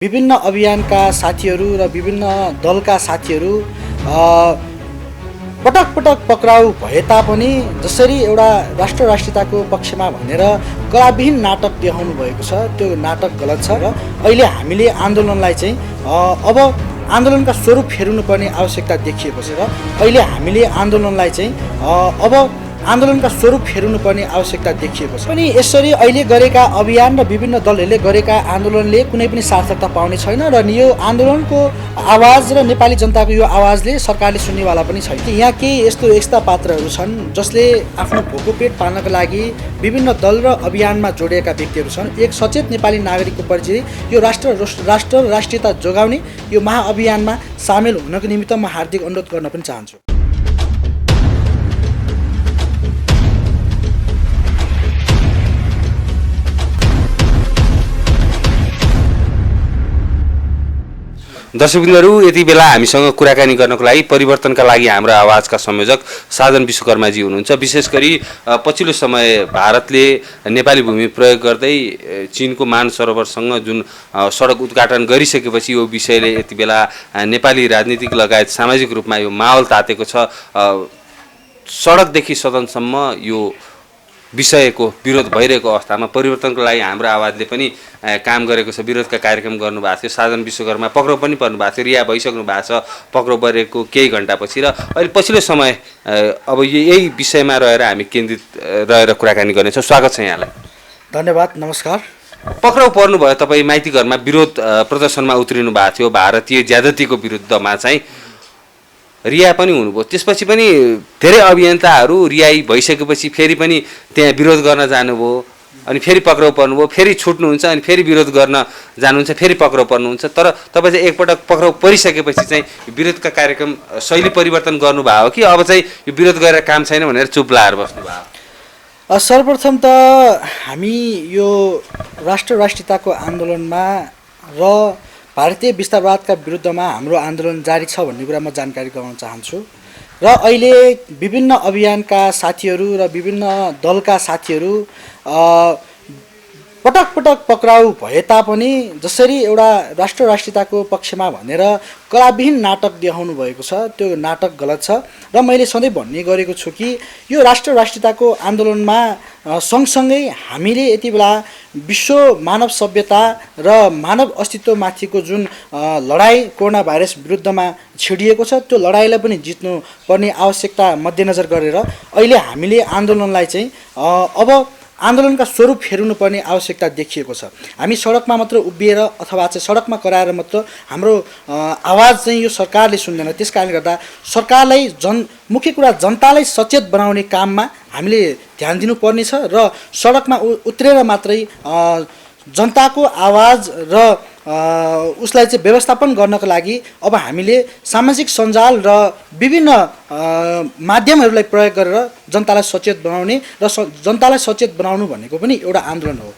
विभिन्न अभियानका साथीहरू र विभिन्न दलका साथीहरू पटक पटक पक्राउ भए तापनि जसरी एउटा राष्ट्र राष्ट्रियताको पक्षमा भनेर कलाविहीन नाटक देखाउनु भएको छ त्यो नाटक गलत छ र अहिले हामीले आन्दोलनलाई चाहिँ अब आन्दोलनका स्वरूप फेर्नुपर्ने आवश्यकता देखिएको छ र अहिले हामीले आन्दोलनलाई चाहिँ अब आन्दोलनका स्वरूप फेर्नुपर्ने आवश्यकता देखिएको छ। पनि यसरी अहिले गरेका अभियान र विभिन्न दलहरूले गरेका आन्दोलनले कुनै पनि सार्थकता पाउने छैन र यो आन्दोलनको आवाज र नेपाली जनताको यो आवाजले सरकारले सुन्नेवाला पनि छैन। यहाँ केही यस्ता पात्रहरू छन् जसले आफ्नो भोको पेट पाल्नका लागि विभिन्न दल र अभियानमा जोडिएका व्यक्तिहरू छन्। एक सचेत नेपाली नागरिकको परिचय यो राष्ट्र राष्ट्रियता जोगाउने यो महाअभियानमा सामेल हुनको निमित्त म हार्दिक अनुरोध गर्न पनि चाहन्छु। दर्शकबिन्दुहरू, यति बेला हामीसँग कुराकानी गर्नको लागि परिवर्तनका लागि हाम्रो आवाजका संयोजक साधन विश्वकर्माजी हुनुहुन्छ। विशेष गरी पछिल्लो समय भारतले नेपाली भूमि प्रयोग गर्दै चीनको मानसरोवरसँग जुन सडक उद्घाटन गरिसकेपछि यो विषयले यति बेला नेपाली राजनीतिक लगायत सामाजिक रूपमा यो माहौल तातेको छ। सडकदेखि सदनसम्म यो विषयको विरोध भइरहेको अवस्थामा परिवर्तनको लागि हाम्रो आवाजले पनि काम गरेको छ। विरोधका कार्यक्रम गर्नुभएको थियो। साधन विश्वकर्मा पक्राउ पनि पर्नु भएको थियो, रिहा भइसक्नु भएको छ पक्राउ परेको केही घन्टापछि। र अहिले पछिल्लो समय अब यही विषयमा रहेर हामी केन्द्रित रहेर कुराकानी गर्नेछौँ। स्वागत छ यहाँलाई। धन्यवाद, नमस्कार। पक्राउ पर्नुभयो, तपाईँ माइती घरमा विरोध प्रदर्शनमा उत्रिनु भएको थियो। भारतीय ज्यादतीको विरुद्धमा चाहिँ रिहा पनि हुनुभयो। त्यसपछि पनि धेरै अभियन्ताहरू रिहाई भइसकेपछि फेरि पनि त्यहाँ विरोध गर्न जानुभयो, अनि फेरि पक्राउ पर्नुभयो, फेरि छुट्नुहुन्छ, अनि फेरि विरोध गर्न जानुहुन्छ, फेरि पक्राउ पर्नुहुन्छ। तर तपाईँ चाहिँ एकपटक पक्राउ परिसकेपछि चाहिँ विरोधका कार्यक्रम शैली परिवर्तन गर्नुभयो कि अब चाहिँ यो विरोध गरेर काम छैन भनेर चुप लाएर बस्नुभयो? सर्वप्रथम त हामी यो राष्ट्र राष्ट्रियताको आन्दोलनमा र भारतीय विस्तारवादका विरुद्धमा हाम्रो आन्दोलन जारी छ भन्ने कुरा म जानकारी गराउन चाहन्छु। र अहिले विभिन्न अभियानका साथीहरू र विभिन्न दलका साथीहरू पटक पटक पक्राउ भए तापनि जसरी एउटा राष्ट्र राष्ट्रियताको पक्षमा भनेर कलाविहीन नाटक देखाउनु भएको छ त्यो नाटक गलत छ। र मैले सधैँ भन्ने गरेको छु कि यो राष्ट्र राष्ट्रियताको आन्दोलनमा सँगसँगै हामीले यति बेला विश्व मानव सभ्यता र मानव अस्तित्वमाथिको जुन लडाइँ कोरोना भाइरस विरुद्धमा छिडिएको छ त्यो लडाइँलाई पनि जित्नु पर्ने आवश्यकता मध्यनजर गरेर अहिले हामीले आन्दोलनलाई चाहिँ अब आन्दोलनका स्वरूप फेर्नुपर्ने आवश्यकता देखिएको छ। हामी सडकमा मात्र उभिएर अथवा चाहिँ सडकमा कराएर मात्र हाम्रो आवाज चाहिँ यो सरकारले सुन्दैन। त्यस कारणले गर्दा सरकारलाई मुख्य कुरा जनतालाई सचेत बनाउने काममा हामीले ध्यान दिनुपर्नेछ र सडकमा उत्रेर मात्रै जनताको आवाज र उसलाई चाहिँ व्यवस्थापन गर्नको लागि अब हामीले सामाजिक सञ्जाल र विभिन्न माध्यमहरूलाई प्रयोग गरेर जनतालाई सचेत बनाउने र जनतालाई सचेत बनाउनु भनेको पनि एउटा आन्दोलन हो।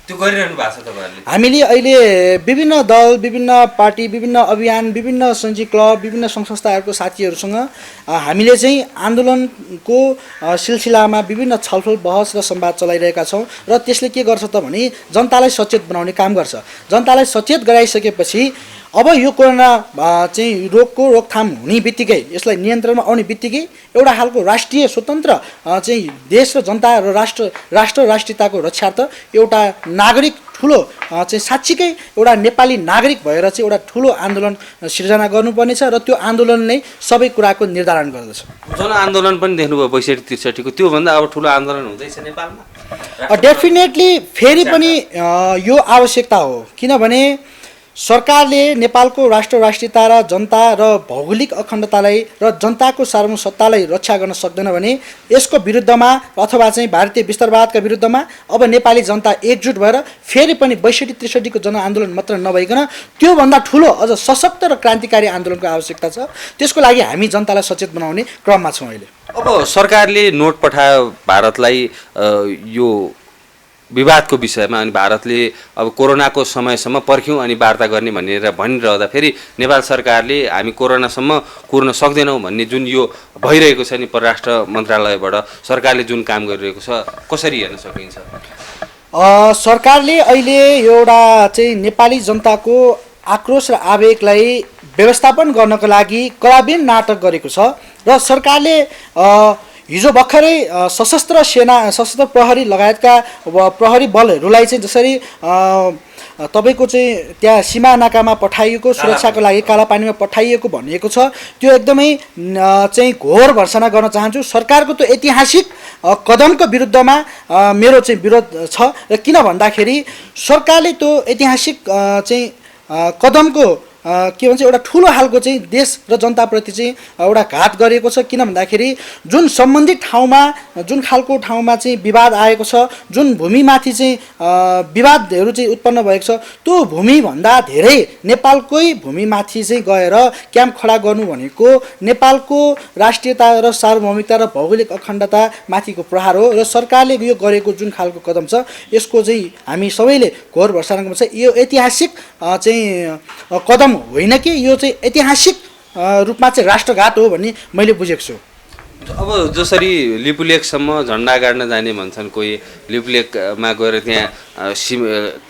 त्यो गरिरहनु भएको छ तपाईँहरूले? हामीले अहिले विभिन्न दल, विभिन्न पार्टी, विभिन्न अभियान, विभिन्न सञ्जी क्लब, विभिन्न सङ्घ संस्थाहरूको साथीहरूसँग हामीले चाहिँ आन्दोलनको सिलसिलामा विभिन्न छलफल बहस र संवाद चलाइरहेका छौँ। र त्यसले के गर्छ त भने जनतालाई सचेत बनाउने काम गर्छ। जनतालाई सचेत गराइसकेपछि अब यो कोरोना चाहिँ रोगको रोकथाम हुने बित्तिकै यसलाई नियन्त्रणमा आउने बित्तिकै एउटा खालको राष्ट्रिय स्वतन्त्र चाहिँ देश र जनता र राष्ट्र राष्ट्रियताको रक्षार्थ एउटा नागरिक ठुलो चाहिँ साँच्चीकै एउटा नेपाली नागरिक भएर चाहिँ एउटा ठुलो आन्दोलन सिर्जना गर्नुपर्नेछ र त्यो आन्दोलन नै सबै कुराको निर्धारण गर्दछ। जनआन्दोलन पनि देख्नुभयो ६२-६३ को, त्योभन्दा अब ठुलो आन्दोलन हुँदैछ नेपालमा? डेफिनेटली फेरि पनि यो आवश्यकता हो, किनभने सरकारले नेपालको राष्ट्र राष्ट्रियता र जनता र भौगोलिक अखण्डतालाई र जनताको सार्वभौमसत्तालाई रक्षा गर्न सक्दैन भने यसको विरुद्धमा अथवा चाहिँ भारतीय विस्तारवादका विरुद्धमा अब नेपाली जनता एकजुट भएर फेरि पनि ६२-६३ को जनआन्दोलन मात्र नभइकन त्योभन्दा ठुलो अझ सशक्त र क्रान्तिकारी आन्दोलनको आवश्यकता छ। त्यसको लागि हामी जनतालाई सचेत बनाउने क्रममा छौँ अहिले। अब सरकारले नोट पठायो भारतलाई यो विवादको विषयमा, अनि भारतले अब कोरोनाको समयसम्म पर्ख्यौँ अनि वार्ता गर्ने भनेर भनिरहँदा फेरि नेपाल सरकारले हामी कोरोनासम्म कुर्न सक्दैनौँ भन्ने जुन यो भइरहेको छ नि परराष्ट्र मन्त्रालयबाट सरकारले जुन काम गरिरहेको छ कसरी हेर्न सकिन्छ? सरकारले अहिले एउटा चाहिँ नेपाली जनताको आक्रोश र आवेगलाई व्यवस्थापन गर्नको लागि कलाबिन नाटक गरेको छ र सरकारले हिजो भर्खरै सशस्त्र सेना सशस्त्र प्रहरी लगायतका प्रहरी बलहरूलाई चाहिँ जसरी तपाईँको चाहिँ त्यहाँ सीमा नाकामा पठाइएको सुरक्षाको लागि कालापानीमा पठाइएको भनिएको छ त्यो एकदमै चाहिँ घोर भर्सना गर्न चाहन्छु। सरकारको त्यो ऐतिहासिक कदमको विरुद्धमा मेरो चाहिँ विरोध छ र किन भन्दाखेरि सरकारले त्यो ऐतिहासिक चाहिँ कदमको के भन्छ एउटा ठुलो खालको चाहिँ देश र जनताप्रति चाहिँ एउटा घात गरेको छ। किन भन्दाखेरि जुन सम्बन्धित ठाउँमा जुन खालको ठाउँमा चाहिँ विवाद आएको छ, जुन भूमिमाथि चाहिँ विवादहरू चाहिँ उत्पन्न भएको छ, त्यो भूमिभन्दा धेरै नेपालकै भूमिमाथि चाहिँ गएर क्याम्प खडा गर्नु भनेको नेपालको राष्ट्रियता र सार्वभौमिकता र भौगोलिक अखण्डता माथिको प्रहार हो र सरकारले यो गरेको जुन खालको कदम छ यसको चाहिँ हामी सबैले घोर भर्सना गर्नुपर्छ। यो ऐतिहासिक चाहिँ कदम होइन कि यो चाहिँ ऐतिहासिक रूपमा चाहिँ राष्ट्रघात हो भन्ने मैले बुझेको छु। अब जसरी लिपुलेकसम्म झन्डा गाड्न जाने भन्छन् कोही, लिपुलेकमा गएर त्यहाँ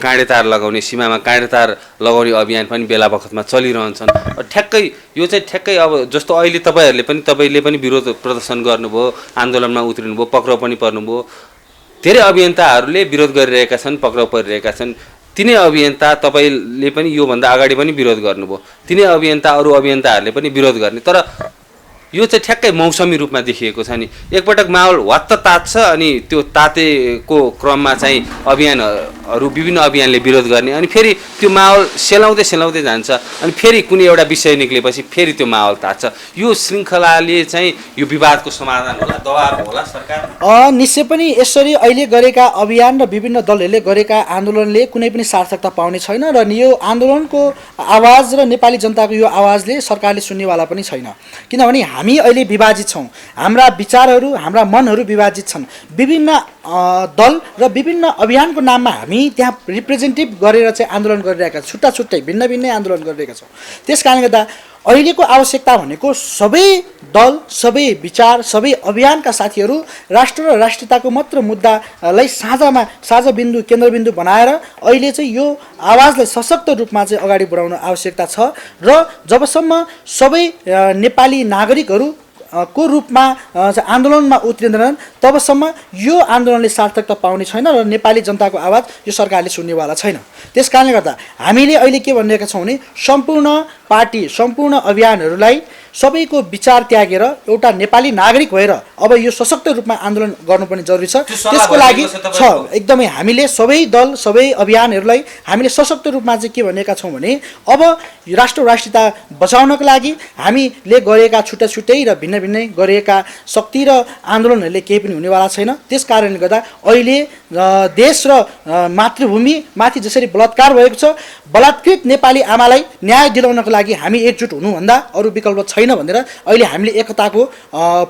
काँडे तार लगाउने, सीमामा काँडे तार लगाउने अभियान पनि बेला बखतमा चलिरहन्छन्। ठ्याक्कै यो चाहिँ ठ्याक्कै अब जस्तो अहिले तपाईँले पनि विरोध प्रदर्शन गर्नुभयो, आन्दोलनमा उत्रिनुभयो, पक्राउ पनि पर्नुभयो। धेरै अभियन्ताहरूले विरोध गरिरहेका छन्, पक्राउ परिरहेका छन्। तिनै अभियन्ता तपाईँले पनि योभन्दा अगाडि पनि विरोध गर्नुभयो, तिनै अभियन्ता अरू अभियन्ताहरूले पनि विरोध गर्ने। तर यो चाहिँ ठ्याक्कै मौसमी रूपमा देखिएको छ नि। एकपटक माहौल वात्त तात्छ अनि त्यो तातेको क्रममा चाहिँ अभियानहरू विभिन्न अभियानले विरोध गर्ने, अनि फेरि त्यो माहौल सेलाउँदै जान्छ, अनि फेरि कुनै एउटा विषय निक्लेपछि फेरि त्यो माहौल तात्छ। यो श्रृङ्खलाले चाहिँ यो विवादको समाधान होला, दबाब होला सरकार? निश्चय पनि यसरी अहिले गरेका अभियान र विभिन्न दलहरूले गरेका आन्दोलनले कुनै पनि सार्थकता पाउने छैन र यो आन्दोलनको आवाज र नेपाली जनताको यो आवाजले सरकारले सुन्नेवाला पनि छैन। किनभने हामी अहिले विभाजित छौँ, हाम्रा विचारहरू हाम्रा मनहरू विभाजित छन्। विभिन्न दल र विभिन्न अभियानको नाममा हामी त्यहाँ रिप्रेजेन्टेटिभ गरेर चाहिँ आन्दोलन गरिरहेका छौँ, छुट्टै भिन्न आन्दोलन गरिरहेका छौँ। त्यस कारणले गर्दा अहिलेको आवश्यकता भनेको सबै दल, सबै विचार, सबै अभियानका साथीहरू राष्ट्र र राष्ट्रियताको मात्र मुद्दालाई साझा बिन्दु केन्द्रबिन्दु बनाएर अहिले चाहिँ यो आवाजलाई सशक्त रूपमा चाहिँ अगाडि बढाउन आवश्यकता छ र जबसम्म सबै नेपाली नागरिकहरू को रूपमा आन्दोलनमा उत्रिँदैनन् तबसम्म यो आन्दोलनले सार्थकता पाउने छैन र नेपाली जनताको आवाज यो सरकारले सुन्नेवाला छैन। त्यस कारणले गर्दा हामीले अहिले के भनिरहेका छौँ भने सम्पूर्ण पार्टी, सम्पूर्ण अभियानहरूलाई सबैको विचार त्यागेर एउटा नेपाली नागरिक भएर अब यो सशक्त रूपमा आन्दोलन गर्नुपर्ने जरुरी छ। त्यसको लागि एकदमै हामीले सबै दल, सबै अभियानहरूलाई हामीले सशक्त रूपमा चाहिँ के भनेका छौँ भने अब राष्ट्र राष्ट्रियता बचाउनको लागि हामीले गरेका छुट्टै र भिन्नै गरिएका शक्ति र आन्दोलनहरूले केही पनि हुनेवाला छैन। त्यस कारणले गर्दा अहिले देश र मातृभूमिमाथि जसरी बलात्कार भएको छ, बलात्कृत नेपाली आमालाई न्याय दिलाउनको लागि हामी एकजुट हुनुभन्दा अरू विकल्प छैन भनेर अहिले हामीले एकताको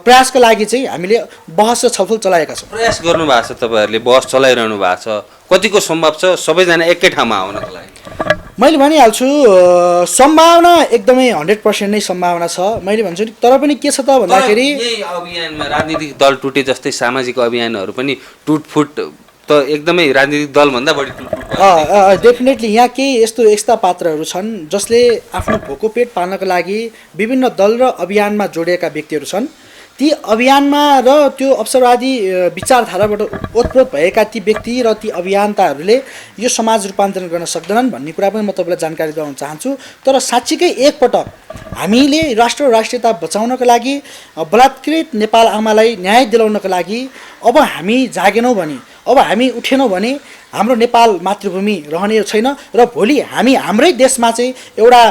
प्रयासको लागि चाहिँ हामीले बहस र छलफल चलाएका छौँ। प्रयास गर्नुभएको छ, तपाईँहरूले बहस चलाइरहनु भएको छ, कतिको सम्भव छ सबैजना एकै ठाउँमा आउनको लागि? मैले भनिहाल्छु सम्भावना एकदमै 100% नै सम्भावना छ मैले भन्छु। तर पनि के छ त भन्दाखेरि यही अभियानमा राजनीतिक दल टुटे जस्तै सामाजिक अभियानहरू पनि टुटफुट त एकदमै राजनीतिक दलभन्दा बढी टुटफुट डेफिनेटली यहाँ केही यस्ता पात्रहरू छन् जसले आफ्नो भोको पेट पाल्नको लागि विभिन्न दल र अभियानमा जोडिएका व्यक्तिहरू छन्। ती अभियानमा र त्यो अवसरवादी विचारधाराबाट ओतप्रोत भएका ती व्यक्ति र ती अभियन्ताहरूले यो समाज रूपान्तरण गर्न सक्दैनन् भन्ने कुरा पनि म तपाईँलाई जानकारी गराउन चाहन्छु। तर साँच्चीकै एकपटक हामीले राष्ट्र राष्ट्रियता बचाउनको लागि, बलात्कृत नेपाल आमालाई न्याय दिलाउनको लागि अब हामी जागेनौँ भने, अब हामी उठेनौँ भने हाम्रो नेपाल मातृभूमि रहने छैन र भोलि हामी हाम्रै देशमा चाहिँ एउटा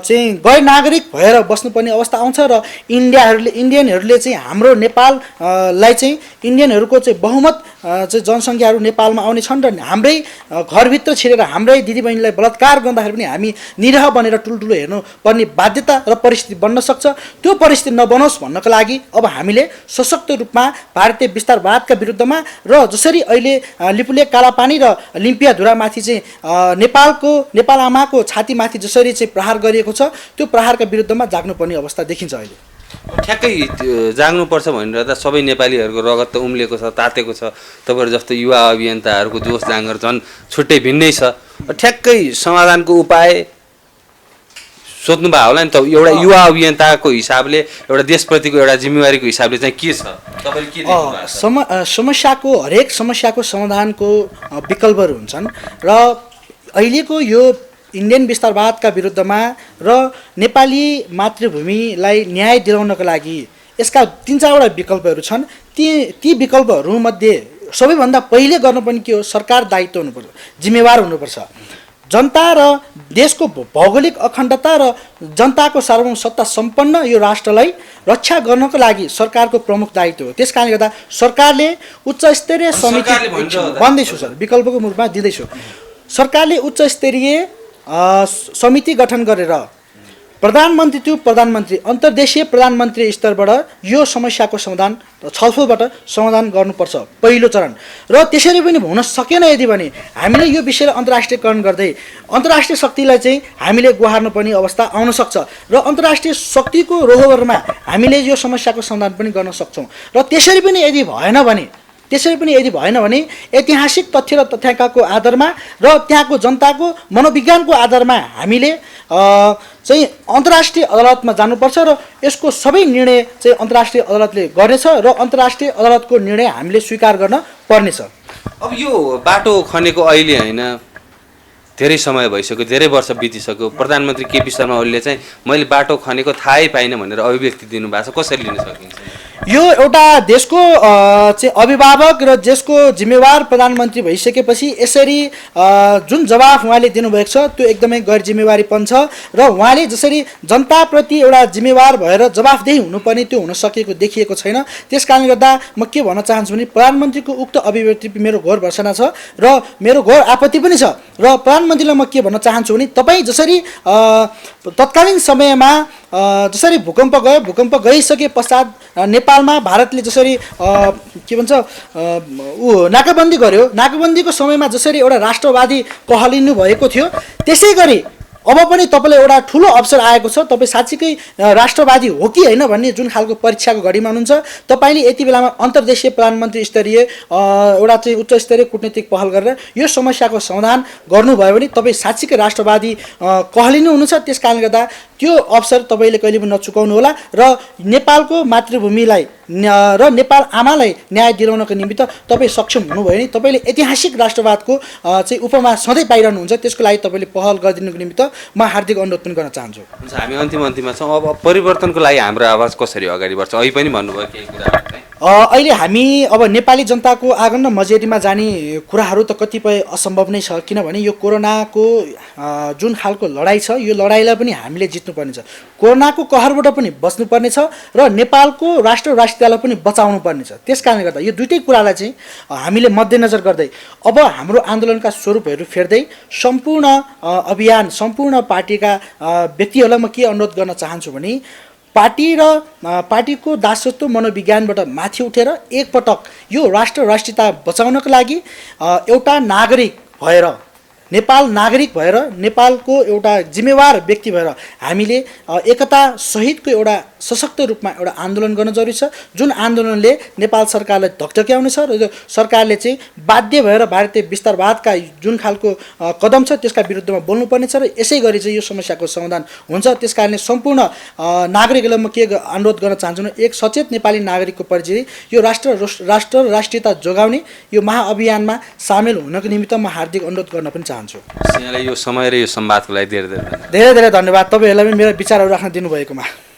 चाहिँ गैर नागरिक भएर बस्नुपर्ने अवस्था आउँछ र इन्डियनहरूले चाहिँ हाम्रो नेपाललाई चाहिँ इन्डियनहरूको चाहिँ बहुमत चाहिँ जनसङ्ख्याहरू नेपालमा आउने छन् र हाम्रै घरभित्र छिरेर हाम्रै दिदीबहिनीलाई बलात्कार गर्दाखेरि पनि हामी निरह बनेर ठुल्ठुलो हेर्नु पर्ने बाध्यता र परिस्थिति बन्न सक्छ। त्यो परिस्थिति नबनोस् भन्नको लागि अब हामीले सशक्त रूपमा भारतीय विस्तारवादका विरुद्धमा र जसरी अहिले लिपुलेक, कालापानी र लिम्पियाधुरामाथि चाहिँ नेपाल आमाको छातीमाथि जसरी चाहिँ प्रहार गरिएको छ त्यो प्रहारका विरुद्धमा जाग्नुपर्ने अवस्था देखिन्छ अहिले। ठ्याक्कै जाग्नुपर्छ भनिरहँदा सबै नेपालीहरूको रगत त उम्लिएको छ, तातेको छ। तपाईँहरू जस्तो युवा अभियन्ताहरूको जोस जाँगर झन् छुट्टै भिन्नै छ। ठ्याक्कै समाधानको उपाय सोध्नु भयो होला नि त, एउटा युवा अभियन्ताको हिसाबले, एउटा देशप्रतिको एउटा जिम्मेवारीको हिसाबले चाहिँ के छ, तपाईँले के देख्नु भएको छ? समस्याको हरेक समस्याको समाधानको विकल्पहरू हुन्छन् र अहिलेको यो इन्डियन विस्तारवादका विरुद्धमा र नेपाली मातृभूमिलाई न्याय दिलाउनको लागि यसका 3-4वटा विकल्पहरू छन्। ती विकल्पहरूमध्ये सबैभन्दा पहिले गर्नुपर्ने के हो, सरकार दायित्व हुनुपर्छ, जिम्मेवार हुनुपर्छ। जनता र देशको भौगोलिक अखण्डता र जनताको सार्वभौम सत्ता सम्पन्न यो राष्ट्रलाई रक्षा गर्नको लागि सरकारको प्रमुख दायित्व हो। त्यस कारणले गर्दा सरकारले उच्च स्तरीय समिति भन्दैछु सर, विकल्पको रूपमा दिँदैछु, सरकारले उच्च स्तरीय समिति गठन गरेर प्रधानमन्त्री टु प्रधानमन्त्री, अन्तर्देशीय प्रधानमन्त्री स्तरबाट यो समस्याको समाधान छलफलबाट समाधान गर्नुपर्छ पहिलो चरण। र त्यसरी पनि हुन सकेन यदि भने हामीले यो विषयलाई अन्तर्राष्ट्रियकरण गर्दै अन्तर्राष्ट्रिय शक्तिलाई चाहिँ हामीले गुहार्नुपर्ने अवस्था आउन सक्छ र अन्तर्राष्ट्रिय शक्तिको रोहबरमा हामीले यो समस्याको समाधान पनि गर्न सक्छौँ। र त्यसरी पनि यदि भएन भने ऐतिहासिक तथ्य र तथ्याङ्कको आधारमा र त्यहाँको जनताको मनोविज्ञानको आधारमा हामीले चाहिँ अन्तर्राष्ट्रिय अदालतमा जानुपर्छ र यसको सबै निर्णय चाहिँ अन्तर्राष्ट्रिय अदालतले गर्नेछ र अन्तर्राष्ट्रिय अदालतको निर्णय हामीले स्वीकार गर्न पर्नेछ। अब यो बाटो खनेको अहिले होइन, धेरै समय भइसक्यो, धेरै वर्ष बितिसक्यो। प्रधानमन्त्री केपी शर्मा ओलीले चाहिँ मैले बाटो खनेको थाहै पाइनँ भनेर अभिव्यक्ति दिनुभएको छ, कसरी लिन सकिन्छ? यो एउटा देशको चाहिँ अभिभावक र देशको जिम्मेवार प्रधानमन्त्री भइसकेपछि यसरी जुन जवाफ उहाँले दिनुभएको छ त्यो एकदमै गैर जिम्मेवारीपन छ र उहाँले जसरी जनताप्रति एउटा जिम्मेवार भएर जवाफदेही हुनुपर्ने त्यो हुन सकेको देखिएको छैन। त्यस कारणले गर्दा म के भन्न चाहन्छु भने प्रधानमन्त्रीको उक्त अभिव्यक्ति मेरो घोर भर्सना छ र मेरो घोर आपत्ति पनि छ। र प्रधानमन्त्रीलाई म के भन्न चाहन्छु भने तपाईँ जसरी तत्कालीन समयमा जसरी भूकम्प गइसके पश्चात नेपालमा भारतले जसरी के भन्छ नाकाबन्दी गर्यो, नाकाबन्दीको समयमा जसरी एउटा राष्ट्रवादी कहलिनु भएको थियो, त्यसै गरी अब पनि तपाईँलाई एउटा ठुलो अवसर आएको छ। तपाईँ साँच्चीकै राष्ट्रवादी हो कि होइन भन्ने जुन खालको परीक्षाको घडीमा हुनुहुन्छ। तपाईँले यति बेलामा अन्तर्देशीय प्रधानमन्त्री स्तरीय एउटा चाहिँ उच्च स्तरीय कुटनीतिक पहल गरेर यो समस्याको समाधान गर्नुभयो भने तपाईँ साँच्चीकै राष्ट्रवादी कहलिनु हुनुहुन्छ। त्यस कारणले गर्दा त्यो अवसर तपाईँले कहिले पनि नचुकाउनु होला र नेपालको मातृभूमिलाई र नेपाल आमालाई न्याय दिलाउनको निमित्त तपाईँ सक्षम हुनुभयो भने तपाईँले ऐतिहासिक राष्ट्रवादको चाहिँ उपमा सधैँ पाइरहनुहुन्छ। त्यसको लागि तपाईँले पहल गरिदिनुको निमित्त म हार्दिक अनुरोध पनि गर्न चाहन्छु। हुन्छ, हामी अन्तिममा छौँ। अब परिवर्तनको लागि हाम्रो आवाज कसरी अगाडि बढ्छ? अहिले पनि भन्नुभयो केही कुरा। अहिले हामी अब नेपाली जनताको आगन्न मजेरीमा जाने कुराहरू त कतिपय असम्भव नै छ, किनभने यो कोरोनाको जुन खालको लडाइँ छ यो लडाइँलाई पनि हामीले जित्नुपर्ने छ, कोरोनाको कहरबाट पनि बच्नुपर्ने छ र नेपालको राष्ट्रियतालाई पनि बचाउनु पर्ने छ। त्यस कारणले गर्दा यो दुईटै कुरालाई चाहिँ हामीले मध्यनजर गर्दै अब हाम्रो आन्दोलनका स्वरूपहरू फेर्दै सम्पूर्ण अभियान सम्पूर्ण पार्टीका व्यक्तिहरूलाई म के अनुरोध गर्न चाहन्छु भने पार्टी र पार्टीको दासत्व मनोविज्ञानबाट माथि उठेर एकपटक यो राष्ट्रियता बचाउनको लागि एउटा नागरिक भएर नेपाल नागरिक भएर नेपालको एउटा जिम्मेवार व्यक्ति भएर हामीले एकता सहितको एउटा सशक्त रूपमा एउटा आन्दोलन गर्न जरुरी छ। जुन आन्दोलनले नेपाल सरकारलाई धक्धक्याउनेछ र यो सरकारले चाहिँ बाध्य भएर भारतीय विस्तारवादका जुन खालको कदम छ त्यसका विरुद्धमा बोल्नुपर्नेछ र यसै गरी चाहिँ यो समस्याको समाधान हुन्छ। त्यसकारणले सम्पूर्ण नागरिकलाई म के अनुरोध गर्न चाहन्छु भने एक सचेत नेपाली नागरिकको परिचय यो राष्ट्र राष्ट्रियता जोगाउने यो महाअभियानमा सामेल हुनको निमित्त म हार्दिक अनुरोध गर्न पनि चाहन्छु। यहाँलाई यो समय र यो संवादको लागि धेरै धेरै धन्यवाद। तपाईँहरूलाई पनि मेरो विचारहरू राख्न दिनुभएकोमा।